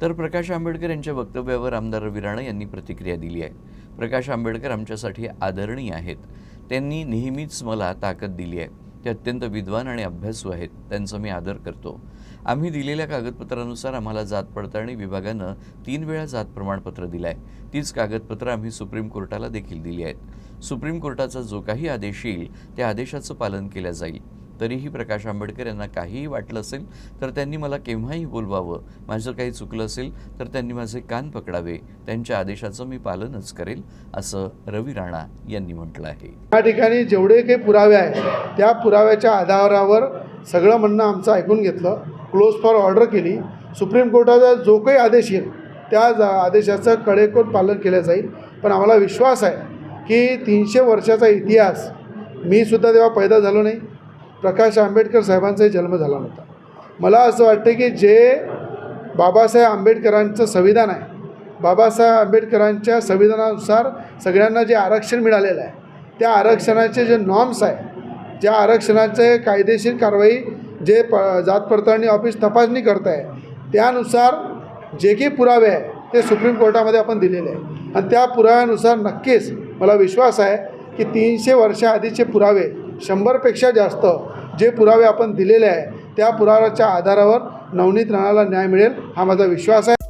तर प्रकाश आंबेडकर यांच्या वक्तव्यावर आमदार रवी राणा यांनी प्रतिक्रिया दिली आहे। प्रकाश आंबेडकर आमच्यासाठी आदरणीय आहेत। त्यांनी नेहमीच मला ताकद दिली आहे। ते अत्यंत विद्वान आणि अभ्यासू आहेत। त्यांचा मी आदर करतो। आम्ही दिलेल्या कागदपत्रानुसार आम्हाला जात पडताळणी विभागानं 3 वेळा जात प्रमाणपत्र दिलं आहे। तीच कागदपत्र आम्ही सुप्रीम कोर्टाला देखील दिली आहेत। सुप्रीम कोर्टाचा जो काही आदेश येईल त्या आदेशाचं पालन केलं जाईल। तरीही प्रकाश आंबेडकर यांना काहीही वाटलं असेल तर त्यांनी मला केव्हाही बोलवावं। माझं काही चुकलं असेल तर त्यांनी माझे कान पकडावे। त्यांच्या आदेशाचं मी पालनच करेल, असं रवी राणा यांनी म्हटलं आहे। या ठिकाणी जेवढे काही पुरावे आहेत त्या पुराव्याच्या आधारावर सगळं म्हणणं आमचं ऐकून घेतलं, क्लोज फॉर ऑर्डर केली। सुप्रीम कोर्टाचा जो काही आदेश येईल त्या आदेशाचं कडेकोट पालन केलं जाईल। पण आम्हाला विश्वास आहे की 300 वर्षाचा इतिहास, मी सुद्धा तेव्हा पैदा झालो नाही, प्रकाश आंबेडकर साहेबांचाही जन्म झाला नव्हता। मला असं वाटतं की जे बाबासाहेब आंबेडकरांचं संविधान आहे, बाबासाहेब आंबेडकरांच्या संविधानानुसार सगळ्यांना जे आरक्षण मिळालेलं आहे त्या आरक्षणाचे जे नॉर्म्स आहे, ज्या आरक्षणाचे कायदेशीर कारवाई जे जात पडताळणी ऑफिस तपासणी करत आहे त्यानुसार जे काही पुरावे आहे ते सुप्रीम कोर्टामध्ये आपण दिलेले आहे। आणि त्या पुराव्यानुसार नक्कीच मला विश्वास आहे की 300 वर्षाआधीचे पुरावे 100पेक्षा जास्त जे पुरावे आपण दिलेले आहे त्या पुराव्याच्या आधारावर नवनीत राणाला न्याय मिळेल, हा माझा विश्वास आहे।